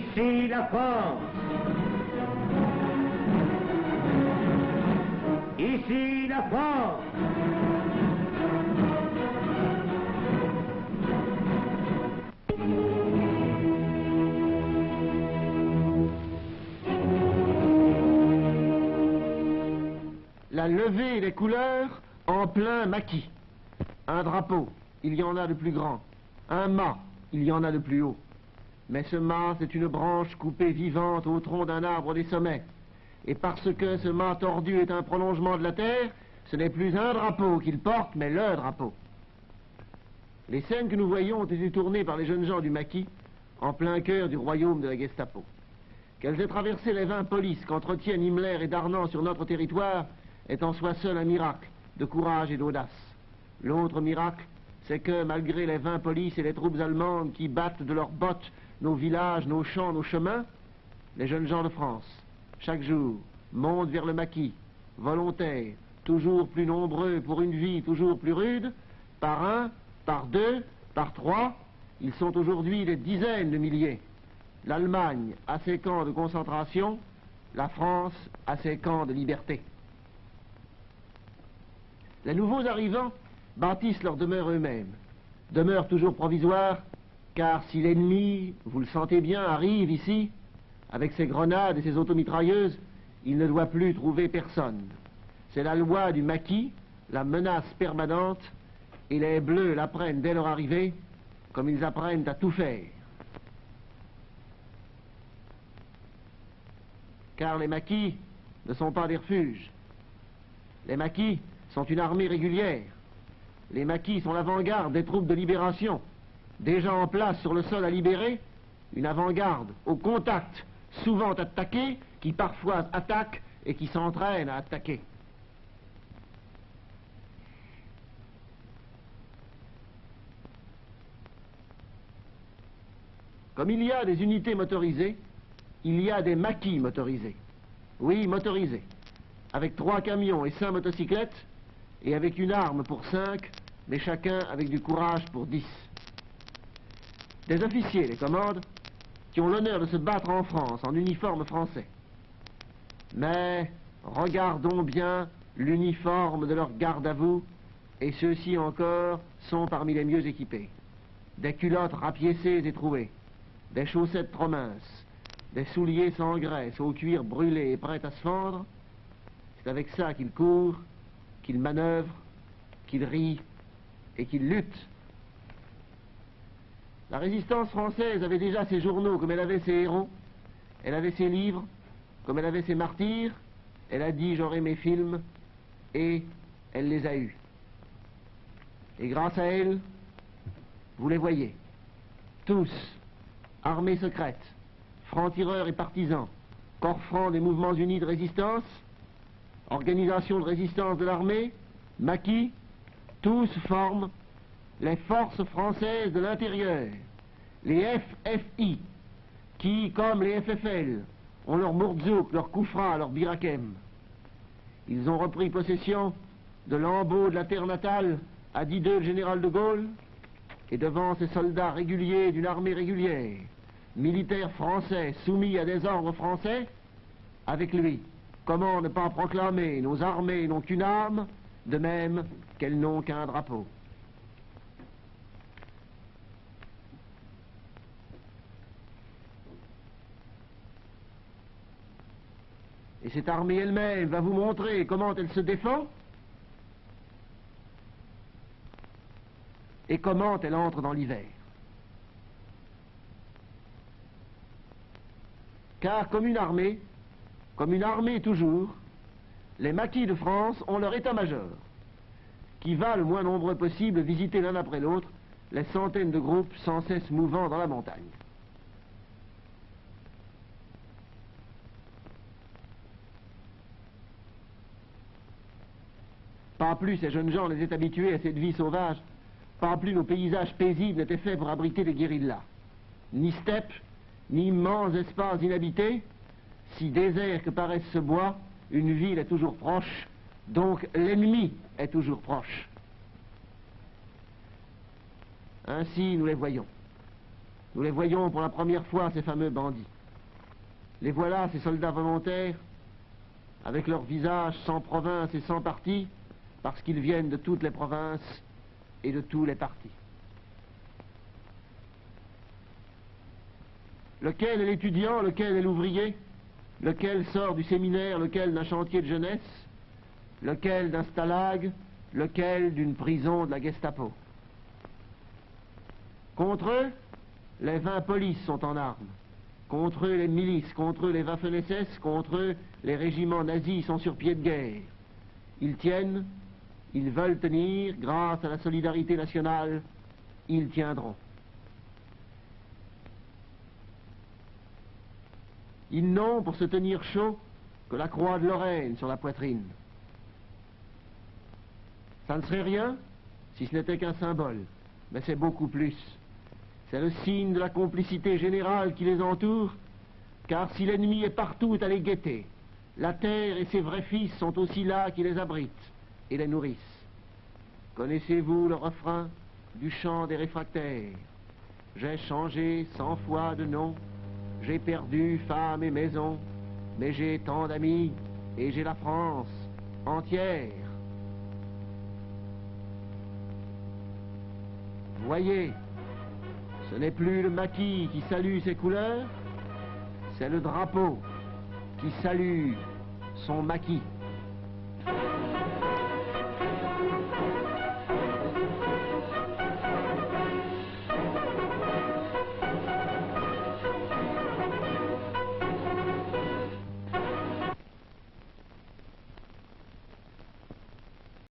Ici la France. Ici la France. La levée des couleurs en plein maquis. Un drapeau, il y en a de plus grand. Un mât, il y en a de plus haut. Mais ce mât, c'est une branche coupée vivante au tronc d'un arbre des sommets. Et parce que ce mât tordu est un prolongement de la terre, ce n'est plus un drapeau qu'il porte, mais le drapeau. Les scènes que nous voyons ont été tournées par les jeunes gens du maquis, en plein cœur du royaume de la Gestapo. Qu'elles aient traversé les 20 polices qu'entretiennent Himmler et Darnan sur notre territoire est en soi seul un miracle de courage et d'audace. L'autre miracle, c'est que, malgré les 20 polices et les troupes allemandes qui battent de leurs bottes nos villages, nos champs, nos chemins, les jeunes gens de France, chaque jour, montent vers le maquis, volontaires, toujours plus nombreux pour une vie toujours plus rude, par un, par deux, par trois, ils sont aujourd'hui des dizaines de milliers. L'Allemagne a ses camps de concentration, la France a ses camps de liberté. Les nouveaux arrivants bâtissent leur demeure eux-mêmes, demeure toujours provisoire, car si l'ennemi, vous le sentez bien, arrive ici, avec ses grenades et ses automitrailleuses, il ne doit plus trouver personne. C'est la loi du maquis, la menace permanente, et les Bleus l'apprennent dès leur arrivée, comme ils apprennent à tout faire. Car les maquis ne sont pas des refuges. Les maquis sont une armée régulière. Les maquis sont l'avant-garde des troupes de libération, déjà en place sur le sol à libérer, une avant-garde au contact, souvent attaquée, qui parfois attaque et qui s'entraîne à attaquer. Comme il y a des unités motorisées, il y a des maquis motorisés. Oui, motorisés. Avec 3 camions et 5 motocyclettes, et avec une arme pour 5, mais chacun avec du courage pour 10. Des officiers les commandent, qui ont l'honneur de se battre en France en uniforme français. Mais regardons bien l'uniforme de leur garde à vous, et ceux-ci encore sont parmi les mieux équipés. Des culottes rapiécées et trouées, des chaussettes trop minces, des souliers sans graisse, au cuir brûlé et prêts à se fendre. C'est avec ça qu'ils courent, qu'ils manœuvrent, qu'ils rient et qu'ils luttent. La résistance française avait déjà ses journaux comme elle avait ses héros, elle avait ses livres comme elle avait ses martyrs, elle a dit j'aurai mes films, et elle les a eus. Et grâce à elle, vous les voyez, tous, armées secrètes, francs-tireurs et partisans, corps francs des mouvements unis de résistance, organisation de résistance de l'armée, maquis, tous forment les forces françaises de l'intérieur, les FFI, qui, comme les FFL, ont leur Mourzouk, leur Koufra, leur Birakem. Ils ont repris possession de Lambeau de la terre natale, a dit d'eux le général de Gaulle, et devant ces soldats réguliers d'une armée régulière, militaires français soumis à des ordres français, avec lui, comment ne pas proclamer nos armées n'ont qu'une âme, de même qu'elles n'ont qu'un drapeau. Et cette armée elle-même va vous montrer comment elle se défend et comment elle entre dans l'hiver. Car comme une armée toujours, les maquis de France ont leur état-major, qui va le moins nombreux possible visiter l'un après l'autre les centaines de groupes sans cesse mouvant dans la montagne. Pas plus ces jeunes gens les étaient habitués à cette vie sauvage, pas plus nos paysages paisibles n'étaient faits pour abriter des guérillas. Ni steppes, ni immenses espaces inhabités, si désert que paraisse ce bois, une ville est toujours proche, donc l'ennemi est toujours proche. Ainsi nous les voyons. Nous les voyons pour la première fois, ces fameux bandits. Les voilà, ces soldats volontaires, avec leurs visages sans province et sans parti, parce qu'ils viennent de toutes les provinces et de tous les partis. Lequel est l'étudiant, lequel est l'ouvrier, lequel sort du séminaire, lequel d'un chantier de jeunesse, lequel d'un stalag, lequel d'une prison de la Gestapo. Contre eux, les 20 polices sont en armes. Contre eux, les milices, contre eux, les Waffen-SS, contre eux, les régiments nazis sont sur pied de guerre. Ils tiennent, ils veulent tenir, grâce à la solidarité nationale, ils tiendront. Ils n'ont, pour se tenir chaud, que la croix de Lorraine sur la poitrine. Ça ne serait rien si ce n'était qu'un symbole, mais c'est beaucoup plus. C'est le signe de la complicité générale qui les entoure, car si l'ennemi est partout à les guetter, la terre et ses vrais fils sont aussi là qui les abritent et les nourrissent. Connaissez-vous le refrain du chant des réfractaires? J'ai changé 100 fois de nom, j'ai perdu femme et maison, mais j'ai tant d'amis et j'ai la France entière. Voyez, ce n'est plus le maquis qui salue ses couleurs, c'est le drapeau qui salue son maquis.